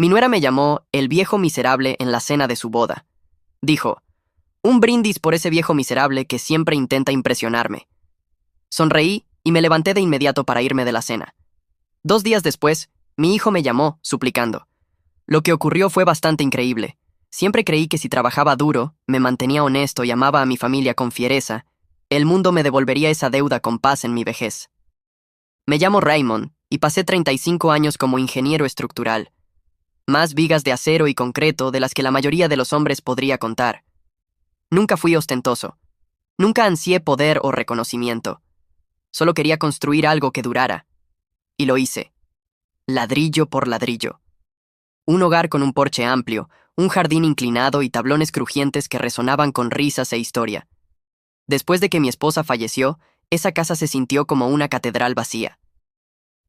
Mi nuera me llamó el viejo miserable en la cena de su boda. Dijo, un brindis por ese viejo miserable que siempre intenta impresionarme. Sonreí y me levanté de inmediato para irme de la cena. 2 días después, mi hijo me llamó, suplicando. Lo que ocurrió fue bastante increíble. Siempre creí que si trabajaba duro, me mantenía honesto y amaba a mi familia con fiereza, el mundo me devolvería esa deuda con paz en mi vejez. Me llamo Raymond y pasé 35 años como ingeniero estructural. Más vigas de acero y concreto de las que la mayoría de los hombres podría contar. Nunca fui ostentoso. Nunca ansié poder o reconocimiento. Solo quería construir algo que durara. Y lo hice. Ladrillo por ladrillo. Un hogar con un porche amplio, un jardín inclinado y tablones crujientes que resonaban con risas e historia. Después de que mi esposa falleció, esa casa se sintió como una catedral vacía.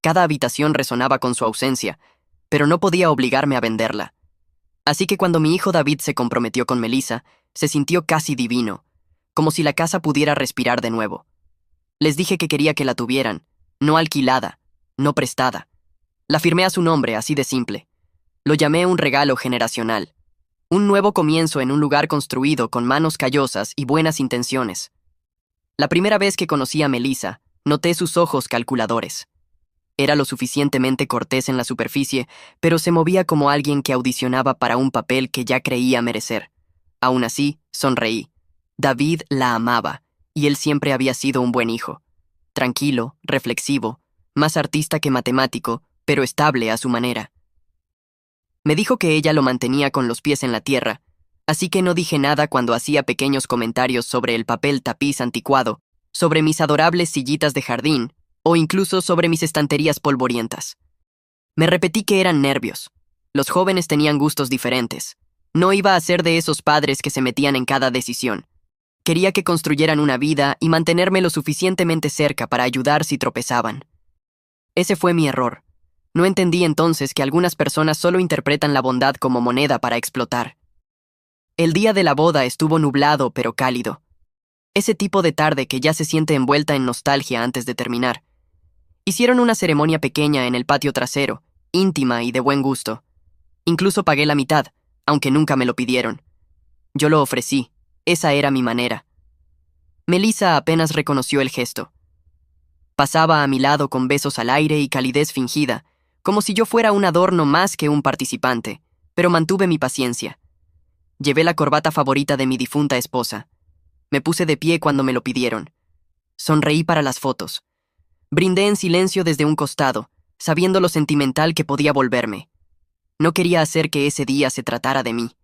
Cada habitación resonaba con su ausencia, pero no podía obligarme a venderla. Así que cuando mi hijo David se comprometió con Melissa, se sintió casi divino, como si la casa pudiera respirar de nuevo. Les dije que quería que la tuvieran, no alquilada, no prestada. La firmé a su nombre, así de simple. Lo llamé un regalo generacional. Un nuevo comienzo en un lugar construido con manos callosas y buenas intenciones. La primera vez que conocí a Melissa, noté sus ojos calculadores. Era lo suficientemente cortés en la superficie, pero se movía como alguien que audicionaba para un papel que ya creía merecer. Aún así, sonreí. David la amaba, y él siempre había sido un buen hijo. Tranquilo, reflexivo, más artista que matemático, pero estable a su manera. Me dijo que ella lo mantenía con los pies en la tierra, así que no dije nada cuando hacía pequeños comentarios sobre el papel tapiz anticuado, sobre mis adorables sillitas de jardín, o incluso sobre mis estanterías polvorientas. Me repetí que eran nervios. Los jóvenes tenían gustos diferentes. No iba a ser de esos padres que se metían en cada decisión. Quería que construyeran una vida y mantenerme lo suficientemente cerca para ayudar si tropezaban. Ese fue mi error. No entendí entonces que algunas personas solo interpretan la bondad como moneda para explotar. El día de la boda estuvo nublado pero cálido. Ese tipo de tarde que ya se siente envuelta en nostalgia antes de terminar. Hicieron una ceremonia pequeña en el patio trasero, íntima y de buen gusto. Incluso pagué la mitad, aunque nunca me lo pidieron. Yo lo ofrecí, esa era mi manera. Melissa apenas reconoció el gesto. Pasaba a mi lado con besos al aire y calidez fingida, como si yo fuera un adorno más que un participante, pero mantuve mi paciencia. Llevé la corbata favorita de mi difunta esposa. Me puse de pie cuando me lo pidieron. Sonreí para las fotos. Brindé en silencio desde un costado, sabiendo lo sentimental que podía volverme. No quería hacer que ese día se tratara de mí.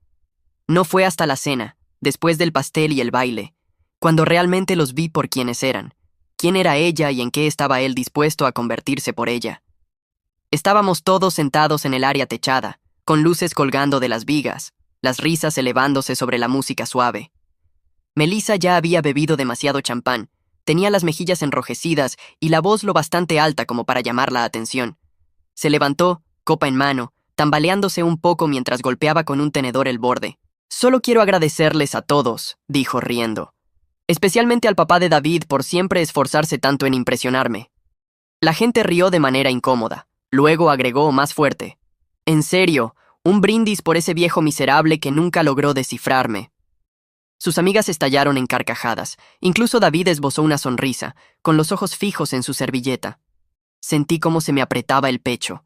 No fue hasta la cena, después del pastel y el baile, cuando realmente los vi por quienes eran, quién era ella y en qué estaba él dispuesto a convertirse por ella. Estábamos todos sentados en el área techada, con luces colgando de las vigas, las risas elevándose sobre la música suave. Melissa ya había bebido demasiado champán, tenía las mejillas enrojecidas y la voz lo bastante alta como para llamar la atención. Se levantó, copa en mano, tambaleándose un poco mientras golpeaba con un tenedor el borde. «Solo quiero agradecerles a todos», dijo riendo. «Especialmente al papá de David por siempre esforzarse tanto en impresionarme». La gente rió de manera incómoda. Luego agregó más fuerte. «En serio, un brindis por ese viejo miserable que nunca logró descifrarme». Sus amigas estallaron en carcajadas. Incluso David esbozó una sonrisa, con los ojos fijos en su servilleta. Sentí cómo se me apretaba el pecho.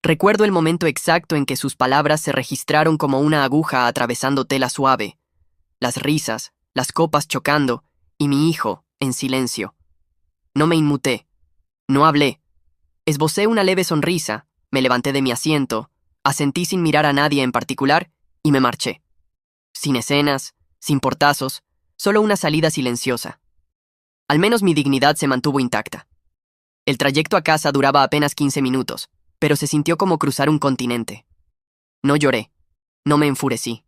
Recuerdo el momento exacto en que sus palabras se registraron como una aguja atravesando tela suave. Las risas, las copas chocando, y mi hijo, en silencio. No me inmuté. No hablé. Esbocé una leve sonrisa, me levanté de mi asiento, asentí sin mirar a nadie en particular, y me marché. Sin escenas, sin portazos, solo una salida silenciosa. Al menos mi dignidad se mantuvo intacta. El trayecto a casa duraba apenas 15 minutos, pero se sintió como cruzar un continente. No lloré, no me enfurecí.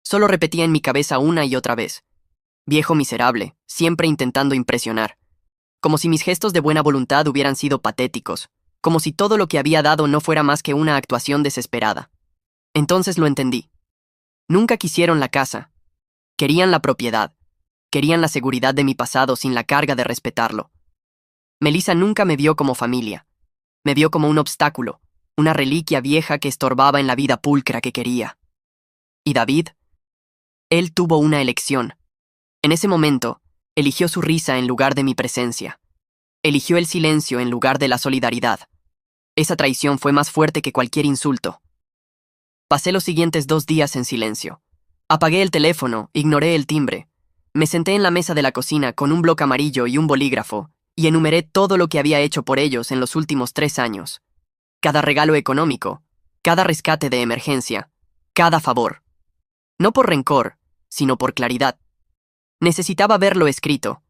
Solo repetía en mi cabeza una y otra vez. Viejo miserable, siempre intentando impresionar. Como si mis gestos de buena voluntad hubieran sido patéticos, como si todo lo que había dado no fuera más que una actuación desesperada. Entonces lo entendí. Nunca quisieron la casa. Querían la propiedad. Querían la seguridad de mi pasado sin la carga de respetarlo. Melissa nunca me vio como familia. Me vio como un obstáculo, una reliquia vieja que estorbaba en la vida pulcra que quería. ¿Y David? Él tuvo una elección. En ese momento, eligió su risa en lugar de mi presencia. Eligió el silencio en lugar de la solidaridad. Esa traición fue más fuerte que cualquier insulto. Pasé los siguientes 2 días en silencio. Apagué el teléfono, ignoré el timbre. Me senté en la mesa de la cocina con un bloc amarillo y un bolígrafo y enumeré todo lo que había hecho por ellos en los últimos 3 años. Cada regalo económico, cada rescate de emergencia, cada favor. No por rencor, sino por claridad. Necesitaba verlo escrito.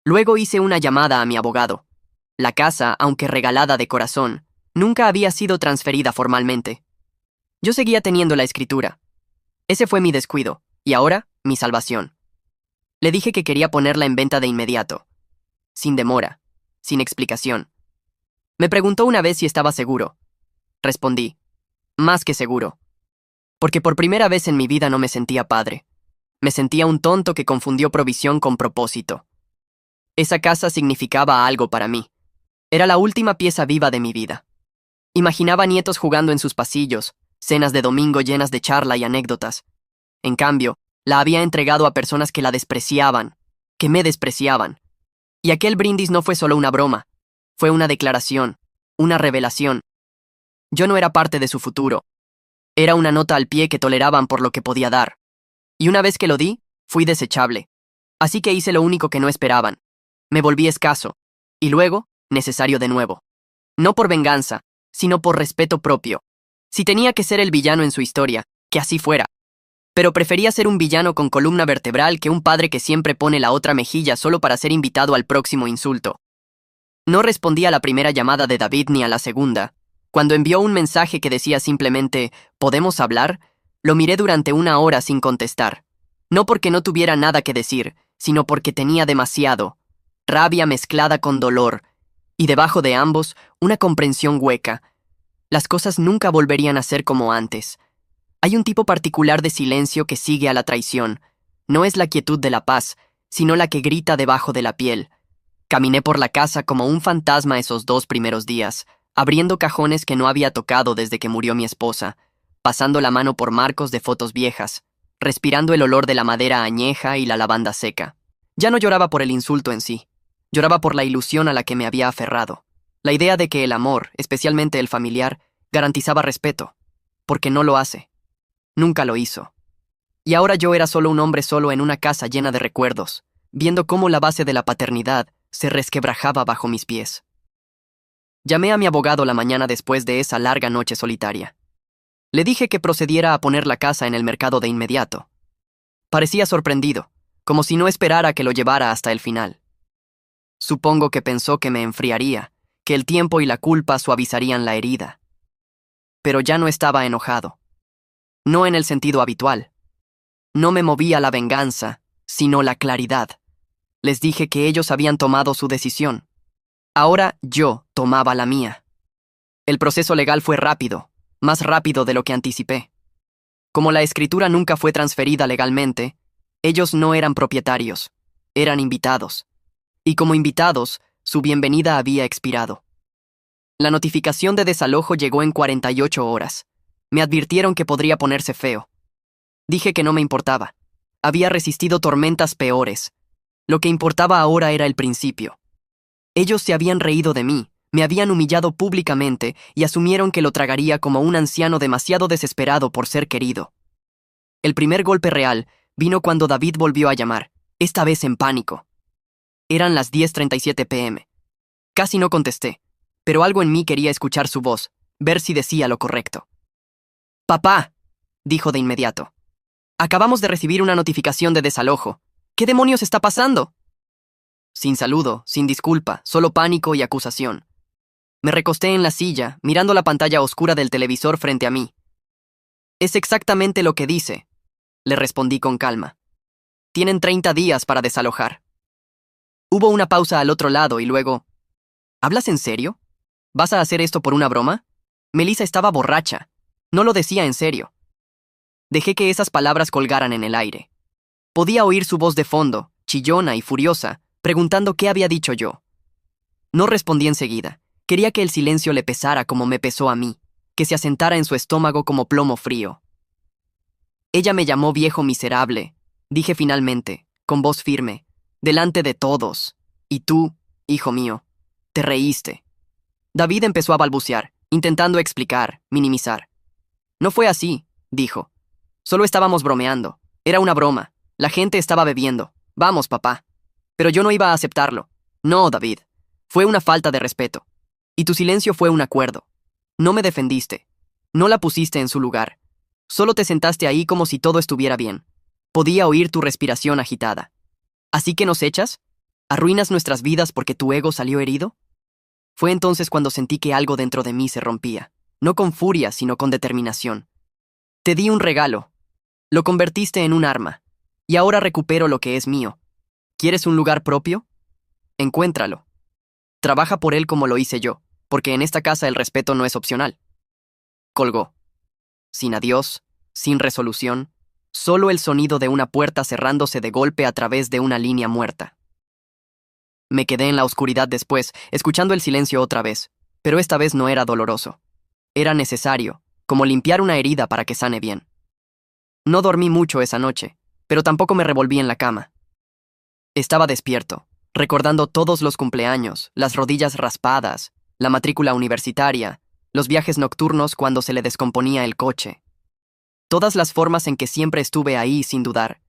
Luego hice una llamada a mi abogado. La casa, aunque regalada de corazón, nunca había sido transferida formalmente. Yo seguía teniendo la escritura. Ese fue mi descuido, y ahora, mi salvación. Le dije que quería ponerla en venta de inmediato. Sin demora, sin explicación. Me preguntó una vez si estaba seguro. Respondí, más que seguro. Porque por primera vez en mi vida no me sentía padre. Me sentía un tonto que confundió provisión con propósito. Esa casa significaba algo para mí. Era la última pieza viva de mi vida. Imaginaba nietos jugando en sus pasillos, cenas de domingo llenas de charla y anécdotas. En cambio, la había entregado a personas que la despreciaban, que me despreciaban. Y aquel brindis no fue solo una broma, fue una declaración, una revelación. Yo no era parte de su futuro. Era una nota al pie que toleraban por lo que podía dar. Y una vez que lo di, fui desechable. Así que hice lo único que no esperaban. Me volví escaso. Y luego, necesario de nuevo. No por venganza, sino por respeto propio. Si tenía que ser el villano en su historia, que así fuera. Pero prefería ser un villano con columna vertebral que un padre que siempre pone la otra mejilla solo para ser invitado al próximo insulto. No respondí a la primera llamada de David ni a la segunda. Cuando envió un mensaje que decía simplemente «¿Podemos hablar?», lo miré durante 1 hora sin contestar. No porque no tuviera nada que decir, sino porque tenía demasiado. Rabia mezclada con dolor. Y debajo de ambos, una comprensión hueca. Las cosas nunca volverían a ser como antes. Hay un tipo particular de silencio que sigue a la traición. No es la quietud de la paz, sino la que grita debajo de la piel. Caminé por la casa como un fantasma esos 2 primeros días, abriendo cajones que no había tocado desde que murió mi esposa, pasando la mano por marcos de fotos viejas, respirando el olor de la madera añeja y la lavanda seca. Ya no lloraba por el insulto en sí. Lloraba por la ilusión a la que me había aferrado. La idea de que el amor, especialmente el familiar, garantizaba respeto. Porque no lo hace. Nunca lo hizo. Y ahora yo era solo un hombre solo en una casa llena de recuerdos, viendo cómo la base de la paternidad se resquebrajaba bajo mis pies. Llamé a mi abogado la mañana después de esa larga noche solitaria. Le dije que procediera a poner la casa en el mercado de inmediato. Parecía sorprendido, como si no esperara que lo llevara hasta el final. Supongo que pensó que me enfriaría, que el tiempo y la culpa suavizarían la herida. Pero ya no estaba enojado. No en el sentido habitual. No me movía la venganza, sino la claridad. Les dije que ellos habían tomado su decisión. Ahora yo tomaba la mía. El proceso legal fue rápido, más rápido de lo que anticipé. Como la escritura nunca fue transferida legalmente, ellos no eran propietarios, eran invitados. Y como invitados, su bienvenida había expirado. La notificación de desalojo llegó en 48 horas. Me advirtieron que podría ponerse feo. Dije que no me importaba. Había resistido tormentas peores. Lo que importaba ahora era el principio. Ellos se habían reído de mí, me habían humillado públicamente y asumieron que lo tragaría como un anciano demasiado desesperado por ser querido. El primer golpe real vino cuando David volvió a llamar, esta vez en pánico. Eran las 10:37 p.m. Casi no contesté, pero algo en mí quería escuchar su voz, ver si decía lo correcto. «Papá», dijo de inmediato. «Acabamos de recibir una notificación de desalojo. ¿Qué demonios está pasando?» Sin saludo, sin disculpa, solo pánico y acusación. Me recosté en la silla, mirando la pantalla oscura del televisor frente a mí. «Es exactamente lo que dice», le respondí con calma. «Tienen 30 días para desalojar». Hubo una pausa al otro lado y luego... «¿Hablas en serio? ¿Vas a hacer esto por una broma?» Melissa estaba borracha. No lo decía en serio. Dejé que esas palabras colgaran en el aire. Podía oír su voz de fondo, chillona y furiosa, preguntando qué había dicho yo. No respondí enseguida. Quería que el silencio le pesara como me pesó a mí. que se asentara en su estómago como plomo frío. Ella me llamó viejo miserable, dije finalmente, con voz firme, delante de todos. Y tú, hijo mío, te reíste. David empezó a balbucear, intentando explicar, minimizar. No fue así, dijo. Solo estábamos bromeando. Era una broma. La gente estaba bebiendo. Vamos, papá. Pero yo no iba a aceptarlo. No, David. Fue una falta de respeto. Y tu silencio fue un acuerdo. No me defendiste. No la pusiste en su lugar. Solo te sentaste ahí como si todo estuviera bien. Podía oír tu respiración agitada. ¿Así que nos echas? ¿Arruinas nuestras vidas porque tu ego salió herido? Fue entonces cuando sentí que algo dentro de mí se rompía, no con furia, sino con determinación. Te di un regalo. Lo convertiste en un arma. Y ahora recupero lo que es mío. ¿Quieres un lugar propio? Encuéntralo. Trabaja por él como lo hice yo, porque en esta casa el respeto no es opcional. Colgó. Sin adiós, sin resolución, solo el sonido de una puerta cerrándose de golpe a través de una línea muerta. Me quedé en la oscuridad después, escuchando el silencio otra vez, pero esta vez no era doloroso. Era necesario, como limpiar una herida para que sane bien. No dormí mucho esa noche, pero tampoco me revolví en la cama. Estaba despierto, recordando todos los cumpleaños, las rodillas raspadas, la matrícula universitaria, los viajes nocturnos cuando se le descomponía el coche. Todas las formas en que siempre estuve ahí sin dudar,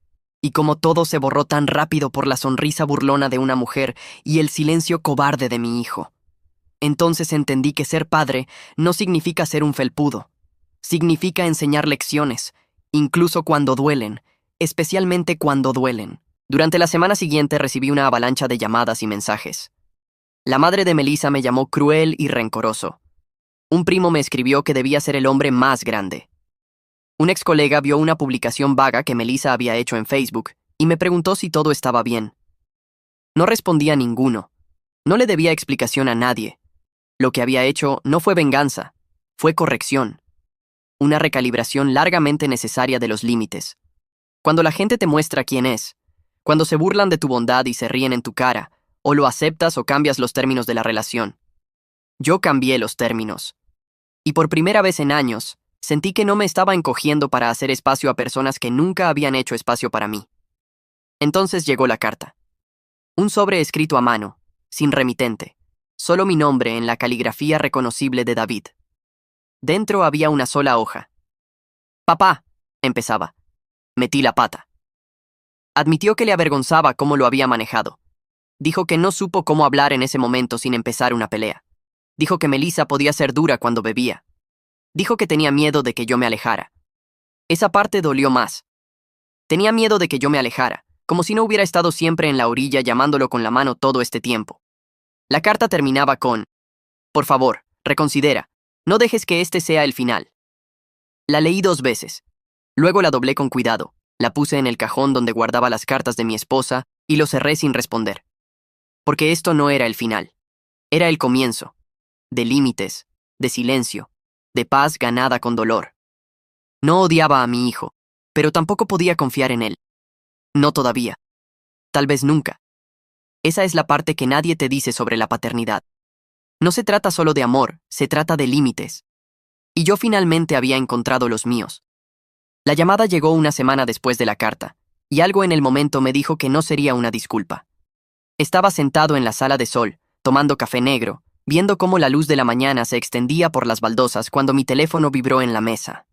y cómo todo se borró tan rápido por la sonrisa burlona de una mujer y el silencio cobarde de mi hijo. Entonces entendí que ser padre no significa ser un felpudo. Significa enseñar lecciones, incluso cuando duelen, especialmente cuando duelen. Durante la semana siguiente recibí una avalancha de llamadas y mensajes. La madre de Melissa me llamó cruel y rencoroso. Un primo me escribió que debía ser el hombre más grande. Un ex colega vio una publicación vaga que Melissa había hecho en Facebook y me preguntó si todo estaba bien. No respondí a ninguno. No le debía explicación a nadie. Lo que había hecho no fue venganza, fue corrección. Una recalibración largamente necesaria de los límites. Cuando la gente te muestra quién es, cuando se burlan de tu bondad y se ríen en tu cara, o lo aceptas o cambias los términos de la relación. Yo cambié los términos. Y por primera vez en años, sentí que no me estaba encogiendo para hacer espacio a personas que nunca habían hecho espacio para mí. Entonces llegó la carta. Un sobre escrito a mano, sin remitente, solo mi nombre en la caligrafía reconocible de David. Dentro había una sola hoja. «Papá», empezaba. Metí la pata. Admitió que le avergonzaba cómo lo había manejado. Dijo que no supo cómo hablar en ese momento sin empezar una pelea. Dijo que Melissa podía ser dura cuando bebía. Dijo que tenía miedo de que yo me alejara. Esa parte dolió más. Tenía miedo de que yo me alejara, como si no hubiera estado siempre en la orilla llamándolo con la mano todo este tiempo. La carta terminaba con: «Por favor, reconsidera. No dejes que este sea el final». La leí 2 veces. Luego la doblé con cuidado, la puse en el cajón donde guardaba las cartas de mi esposa y lo cerré sin responder. Porque esto no era el final. Era el comienzo. De límites, de silencio, de paz ganada con dolor. No odiaba a mi hijo, pero tampoco podía confiar en él. No todavía. Tal vez nunca. Esa es la parte que nadie te dice sobre la paternidad. No se trata solo de amor, se trata de límites. Y yo finalmente había encontrado los míos. La llamada llegó una semana después de la carta, y algo en el momento me dijo que no sería una disculpa. Estaba sentado en la sala de sol, tomando café negro, viendo cómo la luz de la mañana se extendía por las baldosas cuando mi teléfono vibró en la mesa.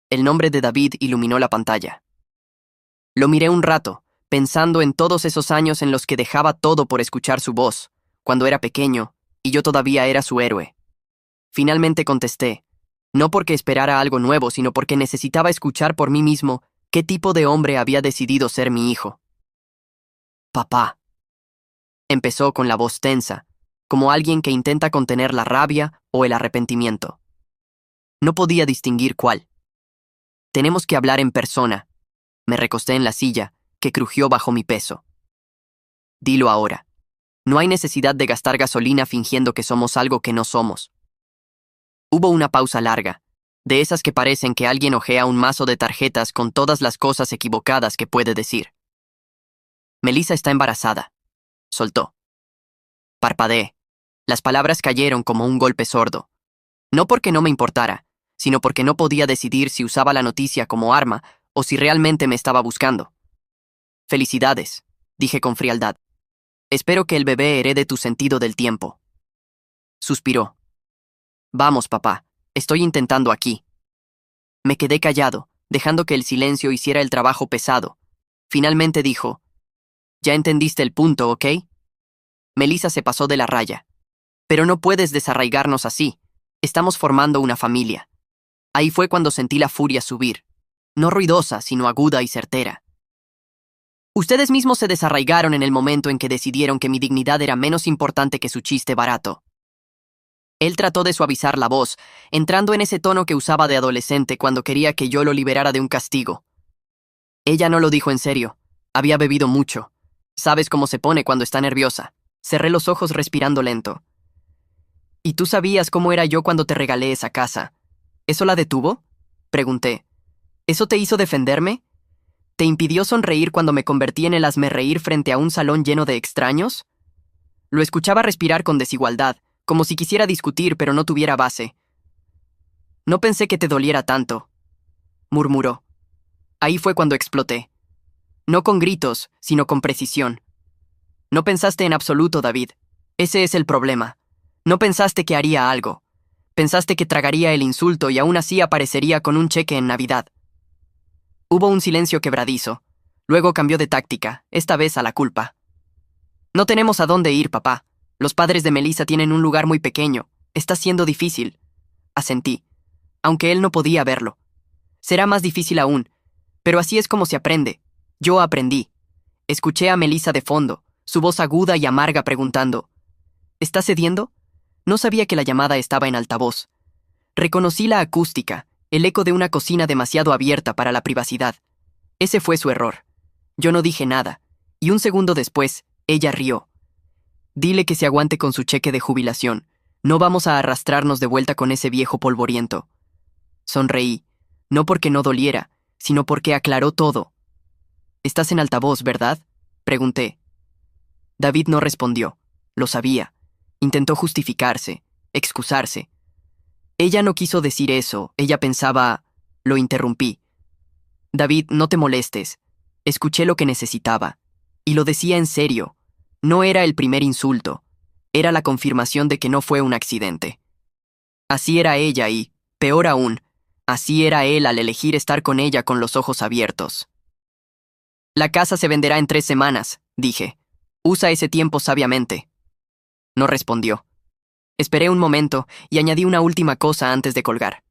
El nombre de David iluminó la pantalla. Lo miré un rato, pensando en todos esos años en los que dejaba todo por escuchar su voz, cuando era pequeño, y yo todavía era su héroe. Finalmente contesté, no porque esperara algo nuevo, sino porque necesitaba escuchar por mí mismo qué tipo de hombre había decidido ser mi hijo. «Papá», empezó con la voz tensa, como alguien que intenta contener la rabia o el arrepentimiento. No podía distinguir cuál. «Tenemos que hablar en persona». Me recosté en la silla, que crujió bajo mi peso. «Dilo ahora. No hay necesidad de gastar gasolina fingiendo que somos algo que no somos». Hubo una pausa larga, de esas que parecen que alguien hojea un mazo de tarjetas con todas las cosas equivocadas que puede decir. «Melissa está embarazada», soltó. Parpadeé. Las palabras cayeron como un golpe sordo. No porque no me importara, sino porque no podía decidir si usaba la noticia como arma o si realmente me estaba buscando. Felicidades, dije con frialdad. Espero que el bebé herede tu sentido del tiempo. Suspiró. Vamos, papá, estoy intentando aquí. Me quedé callado, dejando que el silencio hiciera el trabajo pesado. Finalmente dijo, ya entendiste el punto, ¿ok? Melissa se pasó de la raya. Pero no puedes desarraigarnos así. Estamos formando una familia. Ahí fue cuando sentí la furia subir. No ruidosa, sino aguda y certera. Ustedes mismos se desarraigaron en el momento en que decidieron que mi dignidad era menos importante que su chiste barato. Él trató de suavizar la voz, entrando en ese tono que usaba de adolescente cuando quería que yo lo liberara de un castigo. Ella no lo dijo en serio. Había bebido mucho. Sabes cómo se pone cuando está nerviosa. Cerré los ojos respirando lento. ¿Y tú sabías cómo era yo cuando te regalé esa casa? ¿Eso la detuvo? Pregunté. ¿Eso te hizo defenderme? ¿Te impidió sonreír cuando me convertí en el hazmerreír frente a un salón lleno de extraños? Lo escuchaba respirar con desigualdad, como si quisiera discutir pero no tuviera base. No pensé que te doliera tanto, murmuró. Ahí fue cuando exploté. No con gritos, sino con precisión. No pensaste en absoluto, David. Ese es el problema. No pensaste que haría algo. Pensaste que tragaría el insulto y aún así aparecería con un cheque en Navidad. Hubo un silencio quebradizo. Luego cambió de táctica, esta vez a la culpa. No tenemos a dónde ir, papá. Los padres de Melissa tienen un lugar muy pequeño. Está siendo difícil. Asentí, aunque él no podía verlo. Será más difícil aún. Pero así es como se aprende. Yo aprendí. Escuché a Melissa de fondo, su voz aguda y amarga preguntando, ¿estás cediendo? No sabía que la llamada estaba en altavoz. Reconocí la acústica, el eco de una cocina demasiado abierta para la privacidad. Ese fue su error. Yo no dije nada, y un segundo después, ella rió. Dile que se aguante con su cheque de jubilación. No vamos a arrastrarnos de vuelta con ese viejo polvoriento. Sonreí, no porque no doliera, sino porque aclaró todo. ¿Estás en altavoz, verdad? Pregunté. David no respondió. Lo sabía. Intentó justificarse, excusarse. Ella no quiso decir eso, ella pensaba... Lo interrumpí. David, no te molestes. Escuché lo que necesitaba. Y lo decía en serio. No era el primer insulto. Era la confirmación de que no fue un accidente. Así era ella y, peor aún, así era él al elegir estar con ella con los ojos abiertos. La casa se venderá en 3 semanas, dije. Usa ese tiempo sabiamente. No respondió. Esperé un momento y añadí una última cosa antes de colgar.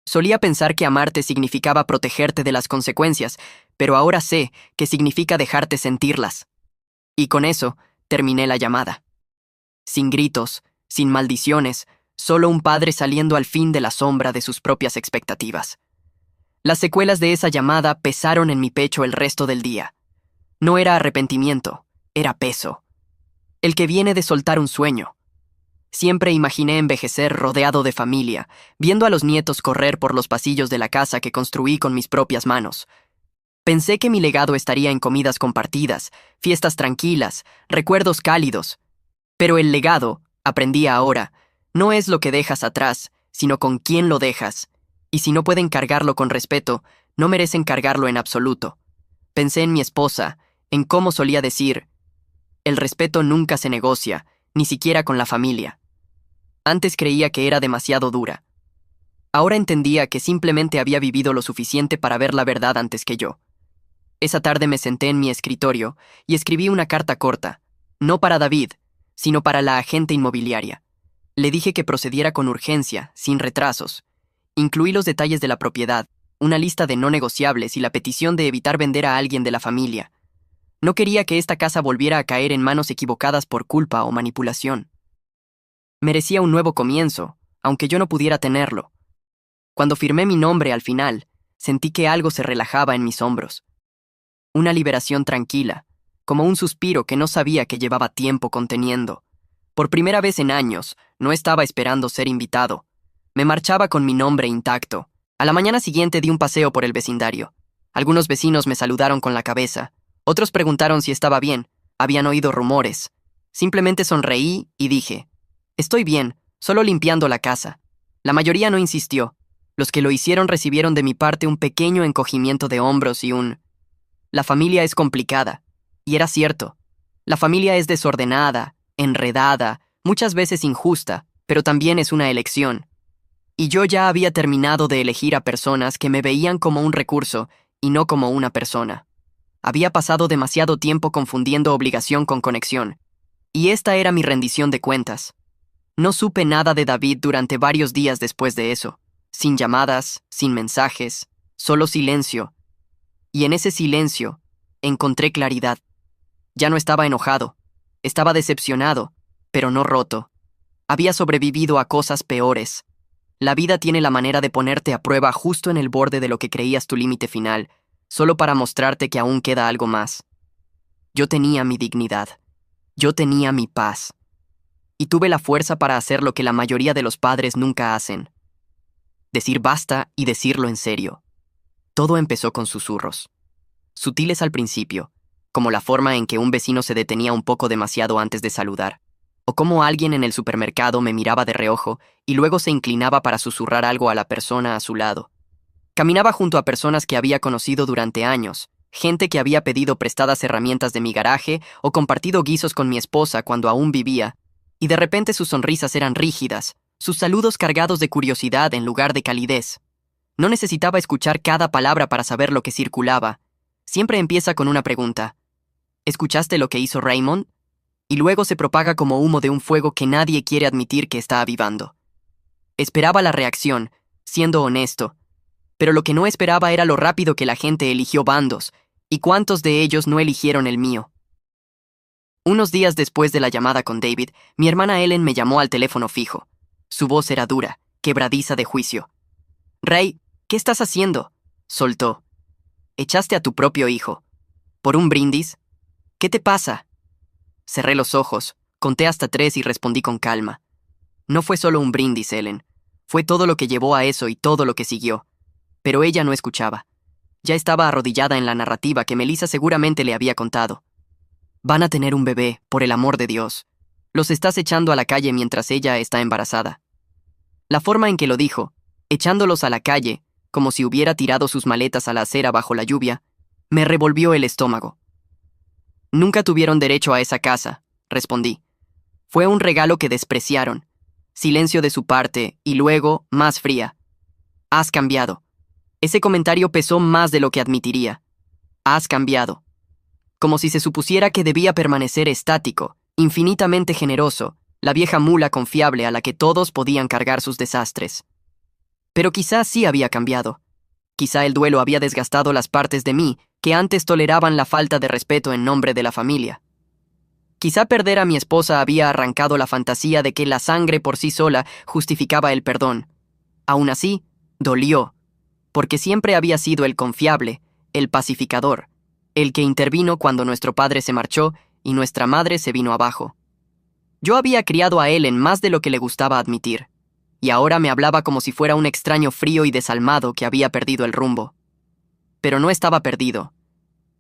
Solía pensar que amarte significaba protegerte de las consecuencias, pero ahora sé que significa dejarte sentirlas. Y con eso terminé la llamada. Sin gritos, sin maldiciones, solo un padre saliendo al fin de la sombra de sus propias expectativas. Las secuelas de esa llamada pesaron en mi pecho el resto del día. No era arrepentimiento, era peso. El que viene de soltar un sueño. Siempre imaginé envejecer rodeado de familia, viendo a los nietos correr por los pasillos de la casa que construí con mis propias manos. Pensé que mi legado estaría en comidas compartidas, fiestas tranquilas, recuerdos cálidos. Pero el legado, aprendí ahora, no es lo que dejas atrás, sino con quién lo dejas. Y si no pueden cargarlo con respeto, no merecen cargarlo en absoluto. Pensé en mi esposa, en cómo solía decir, el respeto nunca se negocia, ni siquiera con la familia. Antes creía que era demasiado dura. Ahora entendía que simplemente había vivido lo suficiente para ver la verdad antes que yo. Esa tarde me senté en mi escritorio y escribí una carta corta, no para David, sino para la agente inmobiliaria. Le dije que procediera con urgencia, sin retrasos. Incluí los detalles de la propiedad, una lista de no negociables y la petición de evitar vender a alguien de la familia. No quería que esta casa volviera a caer en manos equivocadas por culpa o manipulación. Merecía un nuevo comienzo, aunque yo no pudiera tenerlo. Cuando firmé mi nombre al final, sentí que algo se relajaba en mis hombros. Una liberación tranquila, como un suspiro que no sabía que llevaba tiempo conteniendo. Por primera vez en años, no estaba esperando ser invitado. Me marchaba con mi nombre intacto. A la mañana siguiente di un paseo por el vecindario. Algunos vecinos me saludaron con la cabeza. Otros preguntaron si estaba bien. Habían oído rumores. Simplemente sonreí y dije, estoy bien, solo limpiando la casa. La mayoría no insistió. Los que lo hicieron recibieron de mi parte un pequeño encogimiento de hombros y un... La familia es complicada. Y era cierto. La familia es desordenada, enredada, muchas veces injusta, pero también es una elección. Y yo ya había terminado de elegir a personas que me veían como un recurso y no como una persona. Había pasado demasiado tiempo confundiendo obligación con conexión. Y esta era mi rendición de cuentas. No supe nada de David durante varios días después de eso. Sin llamadas, sin mensajes, solo silencio. Y en ese silencio encontré claridad. Ya no estaba enojado. Estaba decepcionado, pero no roto. Había sobrevivido a cosas peores. La vida tiene la manera de ponerte a prueba justo en el borde de lo que creías tu límite final, solo para mostrarte que aún queda algo más. Yo tenía mi dignidad. Yo tenía mi paz. Y tuve la fuerza para hacer lo que la mayoría de los padres nunca hacen. Decir basta y decirlo en serio. Todo empezó con susurros. Sutiles al principio, como la forma en que un vecino se detenía un poco demasiado antes de saludar, o como alguien en el supermercado me miraba de reojo y luego se inclinaba para susurrar algo a la persona a su lado. Caminaba junto a personas que había conocido durante años, gente que había pedido prestadas herramientas de mi garaje o compartido guisos con mi esposa cuando aún vivía, y de repente sus sonrisas eran rígidas, sus saludos cargados de curiosidad en lugar de calidez. No necesitaba escuchar cada palabra para saber lo que circulaba. Siempre empieza con una pregunta. ¿Escuchaste lo que hizo Raymond? Y luego se propaga como humo de un fuego que nadie quiere admitir que está avivando. Esperaba la reacción, siendo honesto, pero lo que no esperaba era lo rápido que la gente eligió bandos, y cuántos de ellos no eligieron el mío. Unos días después de la llamada con David, mi hermana Ellen me llamó al teléfono fijo. Su voz era dura, quebradiza de juicio. «Ray, ¿qué estás haciendo?», soltó. «Echaste a tu propio hijo. ¿Por un brindis? ¿Qué te pasa?». Cerré los ojos, conté hasta 3 y respondí con calma. No fue solo un brindis, Ellen. Fue todo lo que llevó a eso y todo lo que siguió. Pero ella no escuchaba. Ya estaba arrodillada en la narrativa que Melissa seguramente le había contado. «Van a tener un bebé, por el amor de Dios. Los estás echando a la calle mientras ella está embarazada». La forma en que lo dijo, echándolos a la calle, como si hubiera tirado sus maletas a la acera bajo la lluvia, me revolvió el estómago. «Nunca tuvieron derecho a esa casa», respondí. «Fue un regalo que despreciaron». Silencio de su parte, y luego, más fría. «Has cambiado». Ese comentario pesó más de lo que admitiría. «Has cambiado». Como si se supusiera que debía permanecer estático, infinitamente generoso, la vieja mula confiable a la que todos podían cargar sus desastres. Pero quizá sí había cambiado. Quizá el duelo había desgastado las partes de mí que antes toleraban la falta de respeto en nombre de la familia. Quizá perder a mi esposa había arrancado la fantasía de que la sangre por sí sola justificaba el perdón. Aún así, dolió, porque siempre había sido el confiable, el pacificador, el que intervino cuando nuestro padre se marchó y nuestra madre se vino abajo. Yo había criado a Ellen más de lo que le gustaba admitir, y ahora me hablaba como si fuera un extraño frío y desalmado que había perdido el rumbo. Pero no estaba perdido.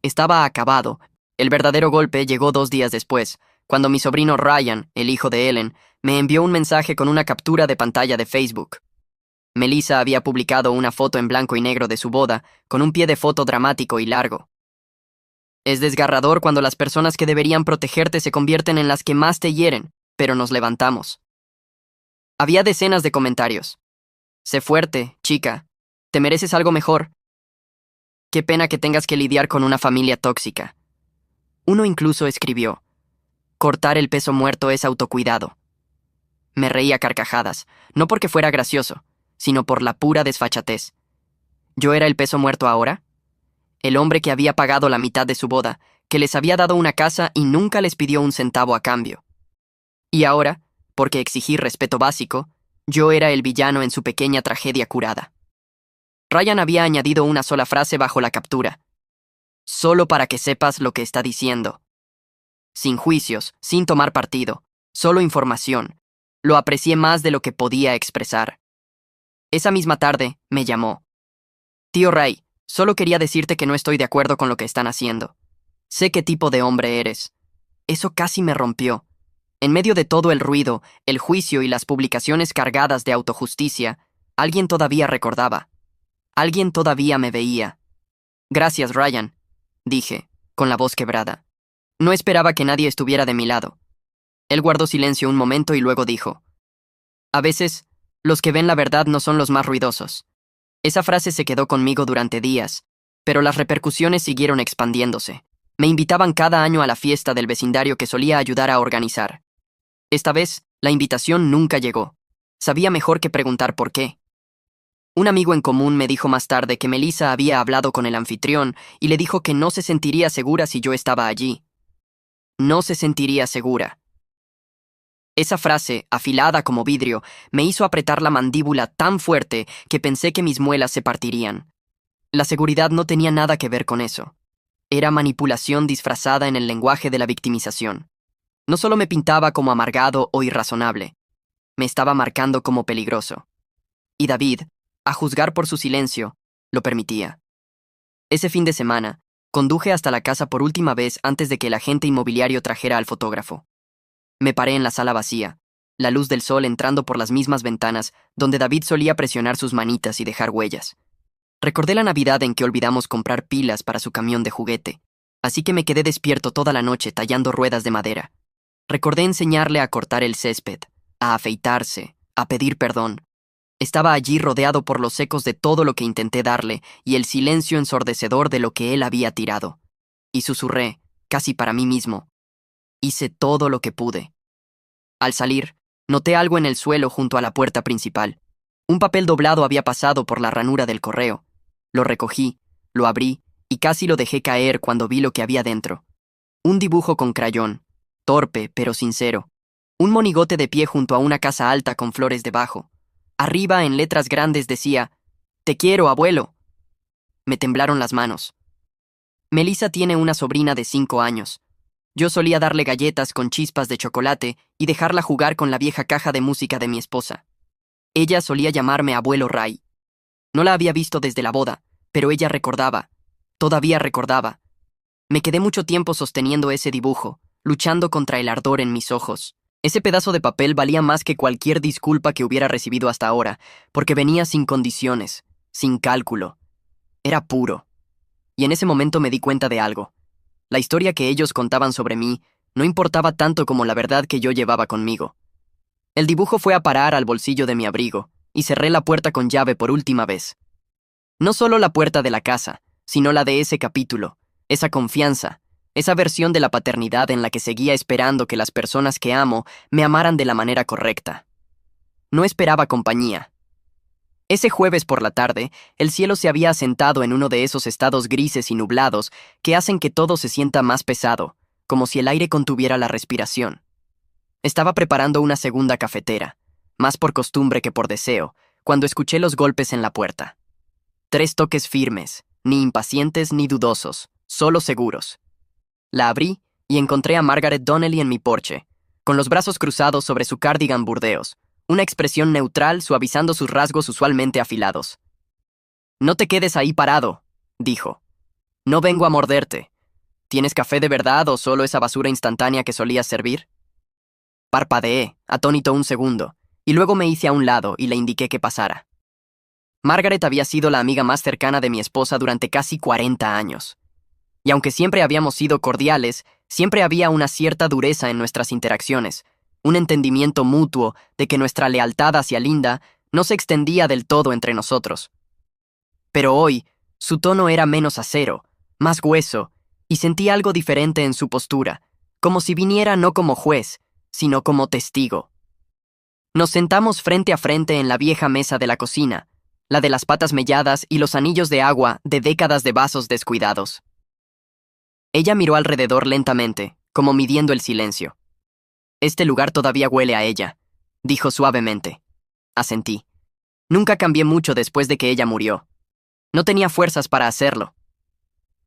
Estaba acabado. El verdadero golpe llegó 2 días después, cuando mi sobrino Ryan, el hijo de Ellen, me envió un mensaje con una captura de pantalla de Facebook. Melissa había publicado una foto en blanco y negro de su boda, con un pie de foto dramático y largo. Es desgarrador cuando las personas que deberían protegerte se convierten en las que más te hieren, pero nos levantamos. Había decenas de comentarios. «Sé fuerte, chica. Te mereces algo mejor. Qué pena que tengas que lidiar con una familia tóxica». Uno incluso escribió: «Cortar el peso muerto es autocuidado». Me reí a carcajadas, no porque fuera gracioso, sino por la pura desfachatez. ¿Yo era el peso muerto ahora? El hombre que había pagado la mitad de su boda, que les había dado una casa y nunca les pidió un centavo a cambio. Y ahora, porque exigí respeto básico, yo era el villano en su pequeña tragedia curada. Ryan había añadido una sola frase bajo la captura. «Solo para que sepas lo que está diciendo». Sin juicios, sin tomar partido, solo información. Lo aprecié más de lo que podía expresar. Esa misma tarde, me llamó. «Tío Ray, solo quería decirte que no estoy de acuerdo con lo que están haciendo. Sé qué tipo de hombre eres». Eso casi me rompió. En medio de todo el ruido, el juicio y las publicaciones cargadas de autojusticia, alguien todavía recordaba. Alguien todavía me veía. Gracias, Ryan, dije, con la voz quebrada. No esperaba que nadie estuviera de mi lado. Él guardó silencio un momento y luego dijo: a veces, los que ven la verdad no son los más ruidosos. Esa frase se quedó conmigo durante días, pero las repercusiones siguieron expandiéndose. Me invitaban cada año a la fiesta del vecindario que solía ayudar a organizar. Esta vez, la invitación nunca llegó. Sabía mejor que preguntar por qué. Un amigo en común me dijo más tarde que Melissa había hablado con el anfitrión y le dijo que no se sentiría segura si yo estaba allí. No se sentiría segura. Esa frase, afilada como vidrio, me hizo apretar la mandíbula tan fuerte que pensé que mis muelas se partirían. La seguridad no tenía nada que ver con eso. Era manipulación disfrazada en el lenguaje de la victimización. No solo me pintaba como amargado o irrazonable, me estaba marcando como peligroso. Y David, a juzgar por su silencio, lo permitía. Ese fin de semana, conduje hasta la casa por última vez antes de que el agente inmobiliario trajera al fotógrafo. Me paré en la sala vacía, la luz del sol entrando por las mismas ventanas donde David solía presionar sus manitas y dejar huellas. Recordé la Navidad en que olvidamos comprar pilas para su camión de juguete, así que me quedé despierto toda la noche tallando ruedas de madera. Recordé enseñarle a cortar el césped, a afeitarse, a pedir perdón. Estaba allí rodeado por los ecos de todo lo que intenté darle y el silencio ensordecedor de lo que él había tirado. Y susurré, casi para mí mismo: hice todo lo que pude. Al salir, noté algo en el suelo junto a la puerta principal. Un papel doblado había pasado por la ranura del correo. Lo recogí, lo abrí y casi lo dejé caer cuando vi lo que había dentro. Un dibujo con crayón, torpe pero sincero. Un monigote de pie junto a una casa alta con flores debajo. Arriba, en letras grandes, decía: «Te quiero, abuelo». Me temblaron las manos. Melissa tiene una sobrina de 5 años. Yo solía darle galletas con chispas de chocolate y dejarla jugar con la vieja caja de música de mi esposa. Ella solía llamarme abuelo Ray. No la había visto desde la boda, pero ella recordaba. Todavía recordaba. Me quedé mucho tiempo sosteniendo ese dibujo, luchando contra el ardor en mis ojos. Ese pedazo de papel valía más que cualquier disculpa que hubiera recibido hasta ahora, porque venía sin condiciones, sin cálculo. Era puro. Y en ese momento me di cuenta de algo. La historia que ellos contaban sobre mí no importaba tanto como la verdad que yo llevaba conmigo. El dibujo fue a parar al bolsillo de mi abrigo, y cerré la puerta con llave por última vez. No solo la puerta de la casa, sino la de ese capítulo, esa confianza, esa versión de la paternidad en la que seguía esperando que las personas que amo me amaran de la manera correcta. No esperaba compañía. Ese jueves por la tarde, el cielo se había asentado en uno de esos estados grises y nublados que hacen que todo se sienta más pesado, como si el aire contuviera la respiración. Estaba preparando una segunda cafetera, más por costumbre que por deseo, cuando escuché los golpes en la puerta. 3 toques firmes, ni impacientes ni dudosos, solo seguros. La abrí y encontré a Margaret Donnelly en mi porche, con los brazos cruzados sobre su cardigan burdeos, una expresión neutral suavizando sus rasgos usualmente afilados. «No te quedes ahí parado», dijo. «No vengo a morderte. ¿Tienes café de verdad o solo esa basura instantánea que solías servir?» Parpadeé, atónito un segundo, y luego me hice a un lado y le indiqué que pasara. Margaret había sido la amiga más cercana de mi esposa durante casi 40 años. Y aunque siempre habíamos sido cordiales, siempre había una cierta dureza en nuestras interacciones, un entendimiento mutuo de que nuestra lealtad hacia Linda no se extendía del todo entre nosotros. Pero hoy, su tono era menos acero, más hueso, y sentí algo diferente en su postura, como si viniera no como juez, sino como testigo. Nos sentamos frente a frente en la vieja mesa de la cocina, la de las patas melladas y los anillos de agua de décadas de vasos descuidados. Ella miró alrededor lentamente, como midiendo el silencio. «Este lugar todavía huele a ella», dijo suavemente. Asentí. Nunca cambié mucho después de que ella murió. No tenía fuerzas para hacerlo.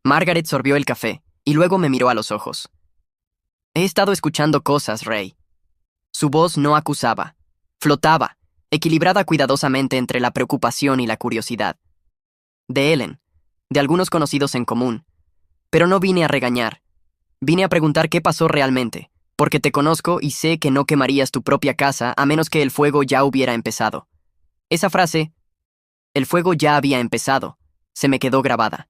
Margaret sorbió el café y luego me miró a los ojos. «He estado escuchando cosas, Ray». Su voz no acusaba. Flotaba, equilibrada cuidadosamente entre la preocupación y la curiosidad. De Ellen, de algunos conocidos en común. Pero no vine a regañar. Vine a preguntar qué pasó realmente, Porque te conozco y sé que no quemarías tu propia casa a menos que el fuego ya hubiera empezado. Esa frase, el fuego ya había empezado, se me quedó grabada.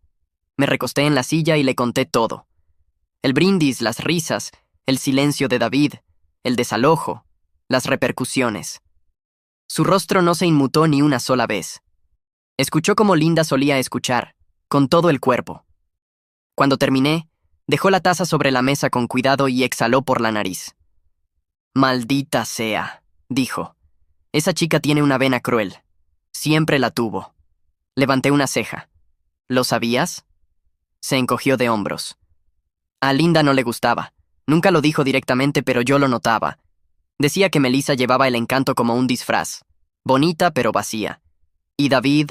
Me recosté en la silla y le conté todo. El brindis, las risas, el silencio de David, el desalojo, las repercusiones. Su rostro no se inmutó ni una sola vez. Escuchó como Linda solía escuchar, con todo el cuerpo. Cuando terminé, dejó la taza sobre la mesa con cuidado y exhaló por la nariz. «Maldita sea», dijo. «Esa chica tiene una vena cruel. Siempre la tuvo». Levanté una ceja. «¿Lo sabías?». Se encogió de hombros. A Linda no le gustaba. Nunca lo dijo directamente, pero yo lo notaba. Decía que Melissa llevaba el encanto como un disfraz. Bonita, pero vacía. Y David,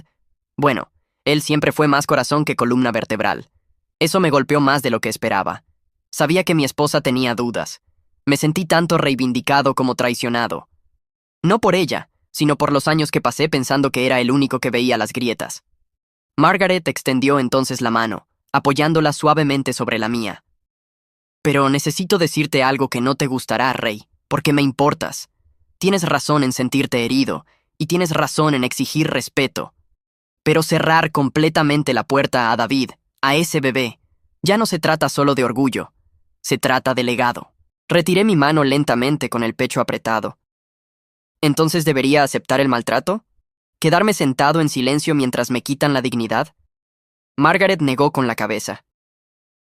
bueno, él siempre fue más corazón que columna vertebral. Eso me golpeó más de lo que esperaba. Sabía que mi esposa tenía dudas. Me sentí tanto reivindicado como traicionado. No por ella, sino por los años que pasé pensando que era el único que veía las grietas. Margaret extendió entonces la mano, apoyándola suavemente sobre la mía. «Pero necesito decirte algo que no te gustará, Rey, porque me importas. Tienes razón en sentirte herido, y tienes razón en exigir respeto. Pero cerrar completamente la puerta a David, a ese bebé, ya no se trata solo de orgullo, se trata de legado». Retiré mi mano lentamente con el pecho apretado. ¿Entonces debería aceptar el maltrato? ¿Quedarme sentado en silencio mientras me quitan la dignidad? Margaret negó con la cabeza.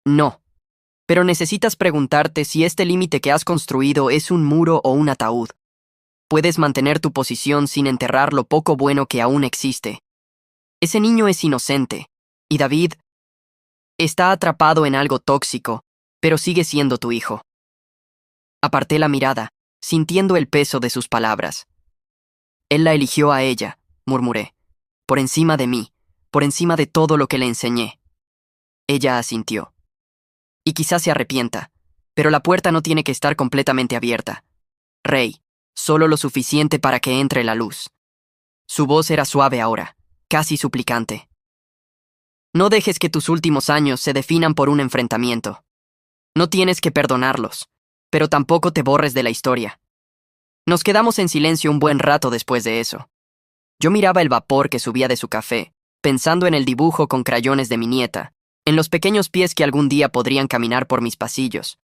«No. Pero necesitas preguntarte si este límite que has construido es un muro o un ataúd. Puedes mantener tu posición sin enterrar lo poco bueno que aún existe. Ese niño es inocente, y David está atrapado en algo tóxico, pero sigue siendo tu hijo». Aparté la mirada, sintiendo el peso de sus palabras. «Él la eligió a ella», murmuré, «por encima de mí, por encima de todo lo que le enseñé». Ella asintió. «Y quizás se arrepienta, pero la puerta no tiene que estar completamente abierta. Rey, solo lo suficiente para que entre la luz». Su voz era suave ahora, casi suplicante. «No dejes que tus últimos años se definan por un enfrentamiento. No tienes que perdonarlos, pero tampoco te borres de la historia». Nos quedamos en silencio un buen rato después de eso. Yo miraba el vapor que subía de su café, pensando en el dibujo con crayones de mi nieta, en los pequeños pies que algún día podrían caminar por mis pasillos,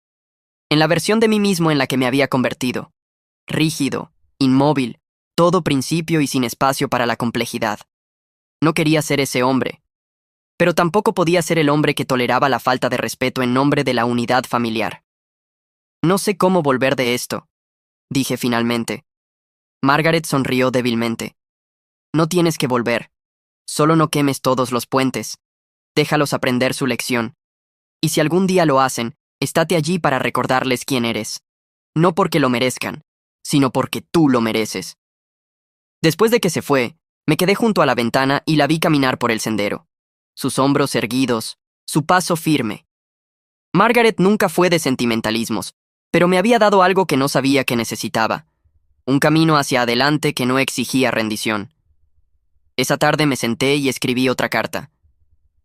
en la versión de mí mismo en la que me había convertido. Rígido, inmóvil, todo principio y sin espacio para la complejidad. No quería ser ese hombre, pero tampoco podía ser el hombre que toleraba la falta de respeto en nombre de la unidad familiar. «No sé cómo volver de esto», dije finalmente. Margaret sonrió débilmente. «No tienes que volver. Solo no quemes todos los puentes. Déjalos aprender su lección. Y si algún día lo hacen, estate allí para recordarles quién eres. No porque lo merezcan, sino porque tú lo mereces». Después de que se fue, me quedé junto a la ventana y la vi caminar por el sendero. Sus hombros erguidos, su paso firme. Margaret nunca fue de sentimentalismos, pero me había dado algo que no sabía que necesitaba. Un camino hacia adelante que no exigía rendición. Esa tarde me senté y escribí otra carta.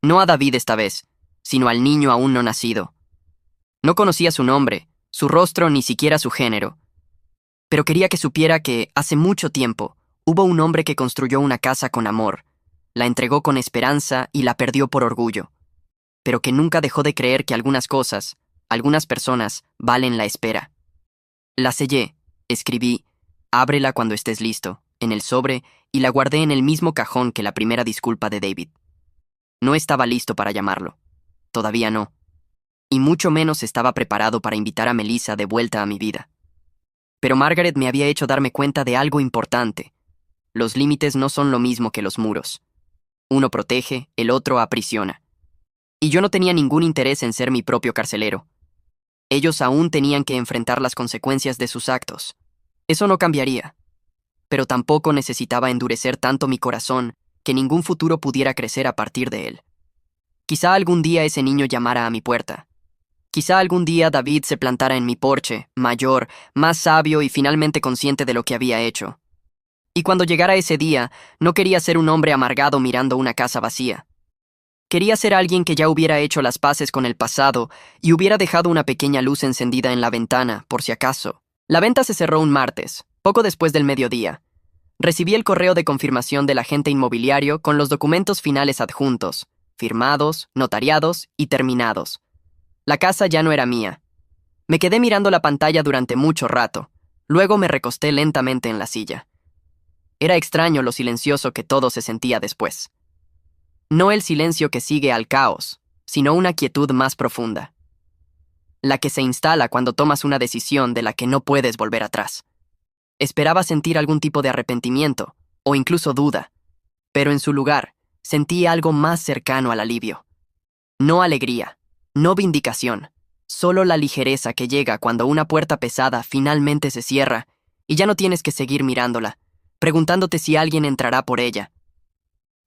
No a David esta vez, sino al niño aún no nacido. No conocía su nombre, su rostro, ni siquiera su género. Pero quería que supiera que, hace mucho tiempo, hubo un hombre que construyó una casa con amor, la entregó con esperanza y la perdió por orgullo, pero que nunca dejó de creer que algunas cosas, algunas personas, valen la espera. La sellé, escribí, «Ábrela cuando estés listo», en el sobre, y la guardé en el mismo cajón que la primera disculpa de David. No estaba listo para llamarlo. Todavía no. Y mucho menos estaba preparado para invitar a Melissa de vuelta a mi vida. Pero Margaret me había hecho darme cuenta de algo importante. Los límites no son lo mismo que los muros. Uno protege, el otro aprisiona. Y yo no tenía ningún interés en ser mi propio carcelero. Ellos aún tenían que enfrentar las consecuencias de sus actos. Eso no cambiaría. Pero tampoco necesitaba endurecer tanto mi corazón que ningún futuro pudiera crecer a partir de él. Quizá algún día ese niño llamara a mi puerta. Quizá algún día David se plantara en mi porche, mayor, más sabio y finalmente consciente de lo que había hecho. Y cuando llegara ese día, no quería ser un hombre amargado mirando una casa vacía. Quería ser alguien que ya hubiera hecho las paces con el pasado y hubiera dejado una pequeña luz encendida en la ventana, por si acaso. La venta se cerró un martes, poco después del mediodía. Recibí el correo de confirmación del agente inmobiliario con los documentos finales adjuntos, firmados, notariados y terminados. La casa ya no era mía. Me quedé mirando la pantalla durante mucho rato. Luego me recosté lentamente en la silla. Era extraño lo silencioso que todo se sentía después. No el silencio que sigue al caos, sino una quietud más profunda. La que se instala cuando tomas una decisión de la que no puedes volver atrás. Esperaba sentir algún tipo de arrepentimiento, o incluso duda, pero en su lugar sentí algo más cercano al alivio. No alegría, no vindicación, solo la ligereza que llega cuando una puerta pesada finalmente se cierra y ya no tienes que seguir mirándola, preguntándote si alguien entrará por ella.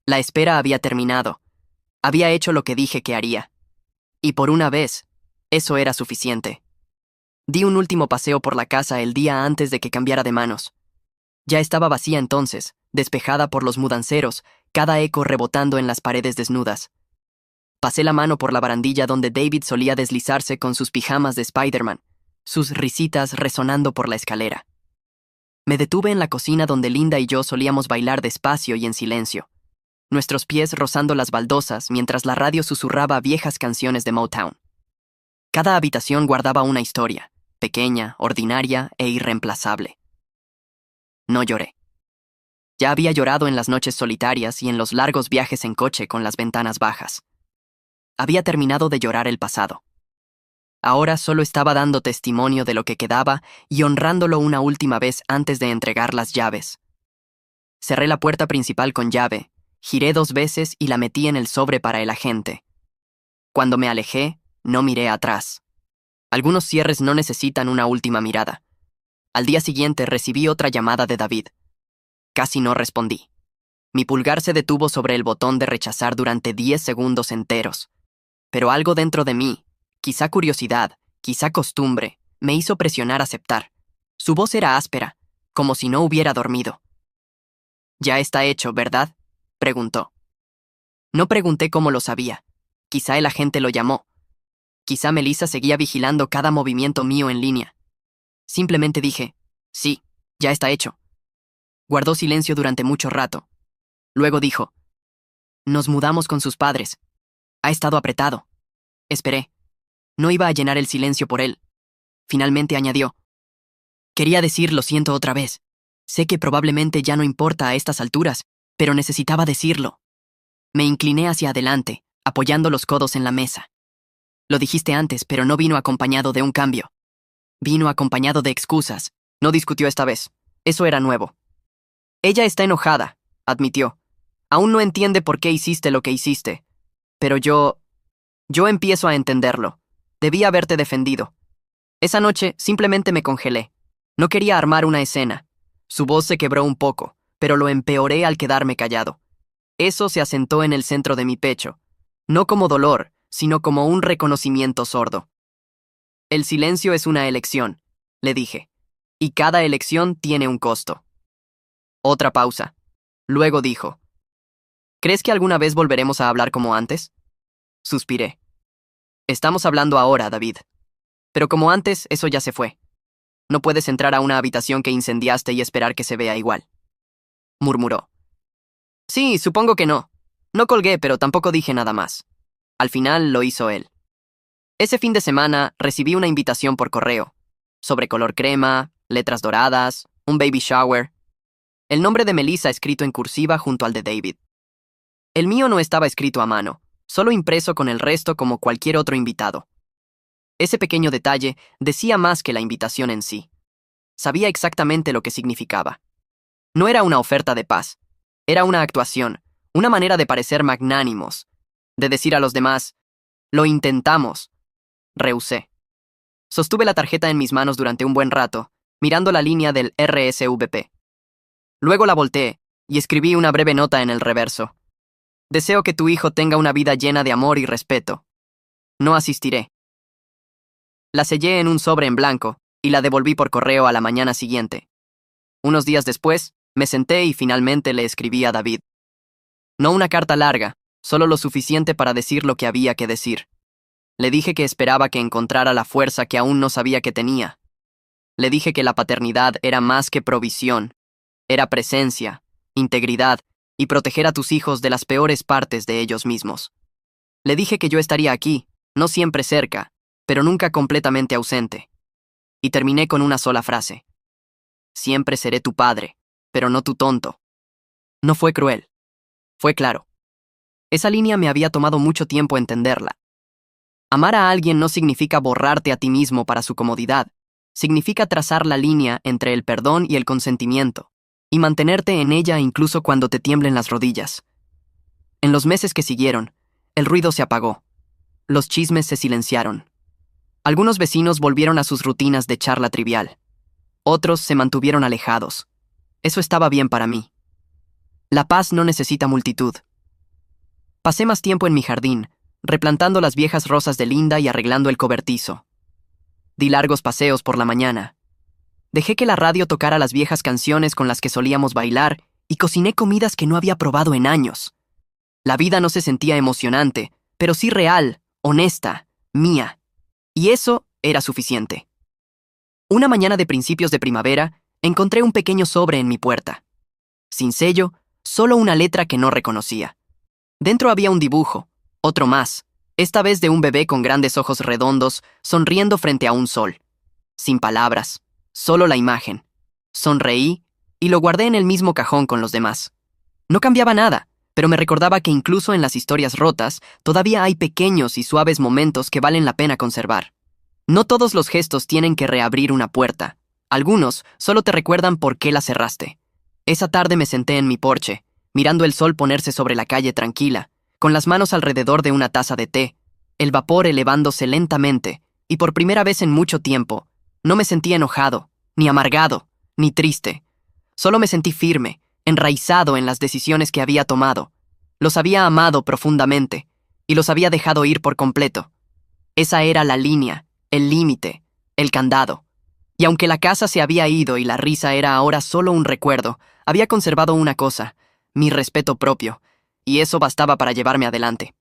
La espera había terminado. Había hecho lo que dije que haría. Y por una vez, eso era suficiente. Di un último paseo por la casa el día antes de que cambiara de manos. Ya estaba vacía entonces, despejada por los mudanceros, cada eco rebotando en las paredes desnudas. Pasé la mano por la barandilla donde David solía deslizarse con sus pijamas de Spider-Man, sus risitas resonando por la escalera. Me detuve en la cocina donde Linda y yo solíamos bailar despacio y en silencio, nuestros pies rozando las baldosas mientras la radio susurraba viejas canciones de Motown. Cada habitación guardaba una historia, pequeña, ordinaria e irreemplazable. No lloré. Ya había llorado en las noches solitarias y en los largos viajes en coche con las ventanas bajas. Había terminado de llorar el pasado. Ahora solo estaba dando testimonio de lo que quedaba y honrándolo una última vez antes de entregar las llaves. Cerré la puerta principal con llave, giré 2 veces y la metí en el sobre para el agente. Cuando me alejé, no miré atrás. Algunos cierres no necesitan una última mirada. Al día siguiente recibí otra llamada de David. Casi no respondí. Mi pulgar se detuvo sobre el botón de rechazar durante 10 segundos enteros. Pero algo dentro de mí, quizá curiosidad, quizá costumbre, me hizo presionar aceptar. Su voz era áspera, como si no hubiera dormido. «Ya está hecho, ¿verdad?», preguntó. No pregunté cómo lo sabía. Quizá el agente lo llamó. Quizá Melissa seguía vigilando cada movimiento mío en línea. Simplemente dije, «Sí, ya está hecho». Guardó silencio durante mucho rato. Luego dijo, «Nos mudamos con sus padres. Ha estado apretado». Esperé. No iba a llenar el silencio por él. Finalmente añadió, «Quería decir lo siento otra vez. Sé que probablemente ya no importa a estas alturas, pero necesitaba decirlo». Me incliné hacia adelante, apoyando los codos en la mesa. «Lo dijiste antes, pero no vino acompañado de un cambio. Vino acompañado de excusas». No discutió esta vez. Eso era nuevo. «Ella está enojada», admitió. «Aún no entiende por qué hiciste lo que hiciste. Pero yo empiezo a entenderlo. Debí haberte defendido. Esa noche simplemente me congelé. No quería armar una escena. Su voz se quebró un poco, pero lo empeoré al quedarme callado. Eso se asentó en el centro de mi pecho, no como dolor, sino como un reconocimiento sordo. «El silencio es una elección», le dije, «y cada elección tiene un costo». Otra pausa. Luego dijo, «¿Crees que alguna vez volveremos a hablar como antes?». Suspiré. «Estamos hablando ahora, David. Pero como antes, eso ya se fue. No puedes entrar a una habitación que incendiaste y esperar que se vea igual», murmuró. «Sí, supongo que no. No colgué, pero tampoco dije nada más. Al final lo hizo él. Ese fin de semana recibí una invitación por correo, sobre color crema, letras doradas, un baby shower. El nombre de Melissa escrito en cursiva junto al de David. El mío no estaba escrito a mano, solo impreso con el resto como cualquier otro invitado. Ese pequeño detalle decía más que la invitación en sí. Sabía exactamente lo que significaba. No era una oferta de paz. Era una actuación, una manera de parecer magnánimos, de decir a los demás, «Lo intentamos». Rehusé. Sostuve la tarjeta en mis manos durante un buen rato, mirando la línea del RSVP. Luego la volteé y escribí una breve nota en el reverso. «Deseo que tu hijo tenga una vida llena de amor y respeto. No asistiré». La sellé en un sobre en blanco y la devolví por correo a la mañana siguiente. Unos días después, me senté y finalmente le escribí a David. No una carta larga, solo lo suficiente para decir lo que había que decir. Le dije que esperaba que encontrara la fuerza que aún no sabía que tenía. Le dije que la paternidad era más que provisión, era presencia, integridad y proteger a tus hijos de las peores partes de ellos mismos. Le dije que yo estaría aquí, no siempre cerca, pero nunca completamente ausente. Y terminé con una sola frase. Siempre seré tu padre, pero no tu tonto. No fue cruel. Fue claro. Esa línea me había tomado mucho tiempo entenderla. Amar a alguien no significa borrarte a ti mismo para su comodidad. Significa trazar la línea entre el perdón y el consentimiento, y mantenerte en ella incluso cuando te tiemblen las rodillas. En los meses que siguieron, el ruido se apagó. Los chismes se silenciaron. Algunos vecinos volvieron a sus rutinas de charla trivial. Otros se mantuvieron alejados. Eso estaba bien para mí. La paz no necesita multitud. Pasé más tiempo en mi jardín, replantando las viejas rosas de Linda y arreglando el cobertizo. Di largos paseos por la mañana. Dejé que la radio tocara las viejas canciones con las que solíamos bailar y cociné comidas que no había probado en años. La vida no se sentía emocionante, pero sí real, honesta, mía. Y eso era suficiente. Una mañana de principios de primavera, encontré un pequeño sobre en mi puerta. Sin sello, solo una letra que no reconocía. Dentro había un dibujo, otro más, esta vez de un bebé con grandes ojos redondos, sonriendo frente a un sol. Sin palabras, solo la imagen. Sonreí y lo guardé en el mismo cajón con los demás. No cambiaba nada, pero me recordaba que incluso en las historias rotas, todavía hay pequeños y suaves momentos que valen la pena conservar. No todos los gestos tienen que reabrir una puerta. Algunos solo te recuerdan por qué la cerraste. Esa tarde me senté en mi porche, mirando el sol ponerse sobre la calle tranquila, con las manos alrededor de una taza de té, el vapor elevándose lentamente, y por primera vez en mucho tiempo, no me sentí enojado, ni amargado, ni triste. Solo me sentí firme, enraizado en las decisiones que había tomado. Los había amado profundamente, y los había dejado ir por completo. Esa era la línea, el límite, el candado. Y aunque la casa se había ido y la risa era ahora solo un recuerdo, había conservado una cosa, mi respeto propio, y eso bastaba para llevarme adelante.